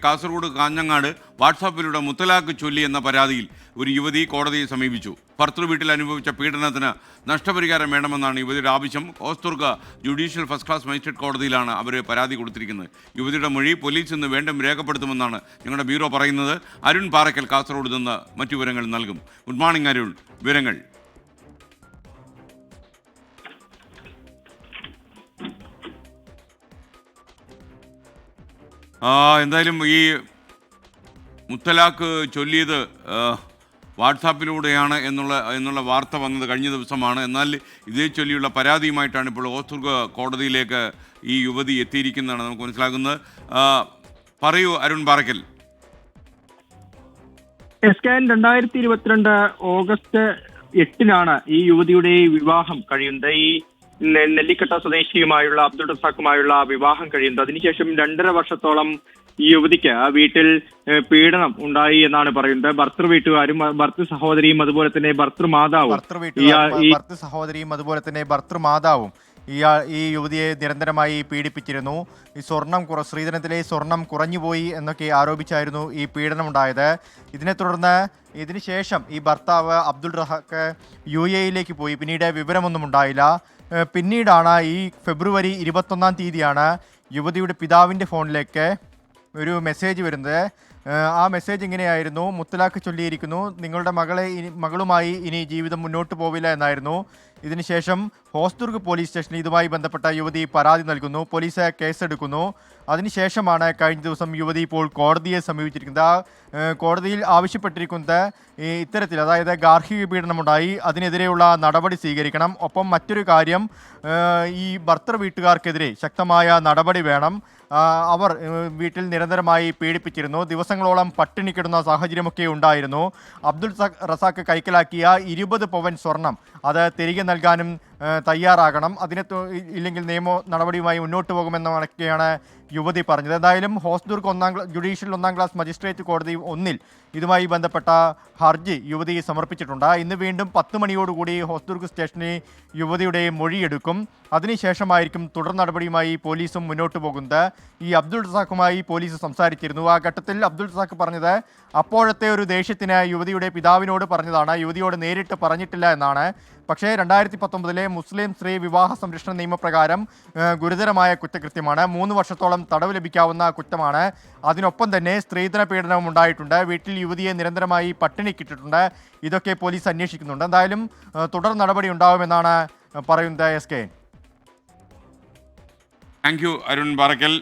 കാസർഗോഡ് കാഞ്ഞങ്ങാട് വാട്സാപ്പിലൂടെ മുത്തലാഖ് ചൊല്ലി എന്ന പരാതിയിൽ ഒരു യുവതി കോടതിയെ സമീപിച്ചു. ഭർത്തൃ വീട്ടിൽ അനുഭവിച്ച പീഡനത്തിന് നഷ്ടപരിഹാരം വേണമെന്നാണ് യുവതിയുടെ ആവശ്യം. Hosdurg judicial first class magistrate കോടതിയിലാണ് അവർ പരാതി കൊടുത്തിരിക്കുന്നത്. യുവതിയുടെ മൊഴി പോലീസ് ഇന്ന് വീണ്ടും രേഖപ്പെടുത്തുമെന്നാണ് ഞങ്ങളുടെ ബ്യൂറോ പറയുന്നത്. അരുൺ പാറയ്ക്കൽ കാസർഗോഡ് നിന്ന് മറ്റു വിവരങ്ങൾ നൽകും. ഗുഡ് മോർണിംഗ് അരുൺ, വിവരങ്ങൾ. എന്തായാലും ഈ മുത്തലാഖ് ചൊല്ലിയത് വാട്സാപ്പിലൂടെയാണ് എന്നുള്ള വാർത്ത വന്നത് കഴിഞ്ഞ ദിവസമാണ്. എന്നാൽ ഇതേ ചൊല്ലിയുള്ള പരാതിയുമായിട്ടാണ് ഇപ്പോൾ ഹോസ്ദുർഗ് കോടതിയിലേക്ക് ഈ യുവതി എത്തിയിരിക്കുന്നതാണ് നമുക്ക് മനസ്സിലാകുന്നത്. പറയൂ അരുൺ പാറയ്ക്കൽ. 2022 ഓഗസ്റ്റ് 8 ഈ യുവതിയുടെ വിവാഹം കഴിയുന്നത്. ഈ നെല്ലിക്കട്ട സ്വദേശിയുമായുള്ള അബ്ദുൾ റസാഖുമായുള്ള വിവാഹം കഴിയുന്നത്. അതിനുശേഷം 2.5 വർഷത്തോളം ഈ യുവതിക്ക് വീട്ടിൽ പീഡനം ഉണ്ടായി എന്നാണ് പറയുന്നത്. ഭർത്തൃ വീട്ടുകാരും ഭർത്തൃ സഹോദരിയും അതുപോലെ തന്നെ ഭർത്തൃ മാതാവും ഈ യുവതിയെ നിരന്തരമായി പീഡിപ്പിച്ചിരുന്നു. ഈ ശ്രീധനത്തിലെ സ്വർണം കുറഞ്ഞുപോയി എന്നൊക്കെ ആരോപിച്ചായിരുന്നു ഈ പീഡനം ഉണ്ടായത്. ഇതിനെ തുടർന്ന് ഇതിനുശേഷം ഈ ഭർത്താവ് അബ്ദുൾ റസാഖ് UAE പോയി. പിന്നീട് വിവരമൊന്നും ഉണ്ടായില്ല. പിന്നീടാണ് ഈ ഫെബ്രുവരി 21 യുവതിയുടെ പിതാവിൻ്റെ ഫോണിലേക്ക് ഒരു മെസ്സേജ് വരുന്നത്. ആ മെസ്സേജ് ഇങ്ങനെയായിരുന്നു: മുത്തലാഖ് ചൊല്ലിയിരിക്കുന്നു, നിങ്ങളുടെ മകളുമായി ഇനി ജീവിതം മുന്നോട്ട് പോവില്ല എന്നായിരുന്നു. ഇതിനുശേഷം ഹോസ്ദുർഗ് പോലീസ് സ്റ്റേഷനിൽ ഇതുമായി ബന്ധപ്പെട്ട യുവതി പരാതി നൽകുന്നു. പോലീസ് കേസെടുക്കുന്നു. അതിനുശേഷമാണ് കഴിഞ്ഞ ദിവസം യുവതി ഇപ്പോൾ കോടതിയെ സമീപിച്ചിരിക്കുന്നത്. കോടതിയിൽ ആവശ്യപ്പെട്ടിരിക്കുന്നത് ഇത്തരത്തിൽ, അതായത് ഗാർഹിക പീഡനമുണ്ടായി, അതിനെതിരെയുള്ള നടപടി സ്വീകരിക്കണം. ഒപ്പം മറ്റൊരു കാര്യം, ഈ ഭർത്തൃ വീട്ടുകാർക്കെതിരെ ശക്തമായ നടപടി വേണം. അവർ വീട്ടിൽ നിരന്തരമായി പീഡിപ്പിച്ചിരുന്നു. ദിവസങ്ങളോളം പട്ടിണി കിടന്ന സാഹചര്യമൊക്കെ ഉണ്ടായിരുന്നു. അബ്ദുൾ റസാഖ് കൈക്കലാക്കിയ 20 പവൻ സ്വർണം അത് തിരികെ നൽകാനും തയ്യാറാകണം. ഇല്ലെങ്കിൽ നിയമ നടപടിയുമായി മുന്നോട്ട് പോകുമെന്നൊക്കെയാണ് യുവതി പറഞ്ഞത്. എന്തായാലും ഹോസ്ദുർഗ് ജുഡീഷ്യൽ 1 ക്ലാസ് മജിസ്ട്രേറ്റ് കോടതി 1 ഇതുമായി ബന്ധപ്പെട്ട ഹർജി യുവതി സമർപ്പിച്ചിട്ടുണ്ട്. ഇന്ന് വീണ്ടും 10 മണിയോടുകൂടി ഹോസ്ദുർഗ് സ്റ്റേഷനിൽ യുവതിയുടെ മൊഴിയെടുക്കും. അതിനുശേഷമായിരിക്കും തുടർ നടപടിയുമായി പോലീസും മുന്നോട്ട് പോകുന്നത്. ഈ അബ്ദുൾ റസാഖുമായി പോലീസ് സംസാരിച്ചിരുന്നു. ആ ഘട്ടത്തിൽ അബ്ദുൾ റസാഖ് പറഞ്ഞത് അപ്പോഴത്തെ ഒരു ദേഷ്യത്തിന് യുവതിയുടെ പിതാവിനോട് പറഞ്ഞതാണ്, യുവതിയോട് നേരിട്ട് പറഞ്ഞിട്ടില്ല എന്നാണ്. പക്ഷേ 2019 മുസ്ലിം സ്ത്രീ വിവാഹ സംരക്ഷണ നിയമപ്രകാരം ഗുരുതരമായ കുറ്റകൃത്യമാണ്. 3 വർഷത്തോളം തടവ് ലഭിക്കാവുന്ന കുറ്റമാണ്. അതിനൊപ്പം തന്നെ സ്ത്രീധന പീഡനവും ഉണ്ടായിട്ടുണ്ട്. വീട്ടിൽ യുവതിയെ നിരന്തരമായി പട്ടിണിക്കിട്ടിട്ടുണ്ട്. ഇതൊക്കെ പോലീസ് അന്വേഷിക്കുന്നുണ്ട്. എന്തായാലും തുടർ നടപടി ഉണ്ടാവുമെന്നാണ് പറയുന്നത്. SK. Thank you Arun Parakkal.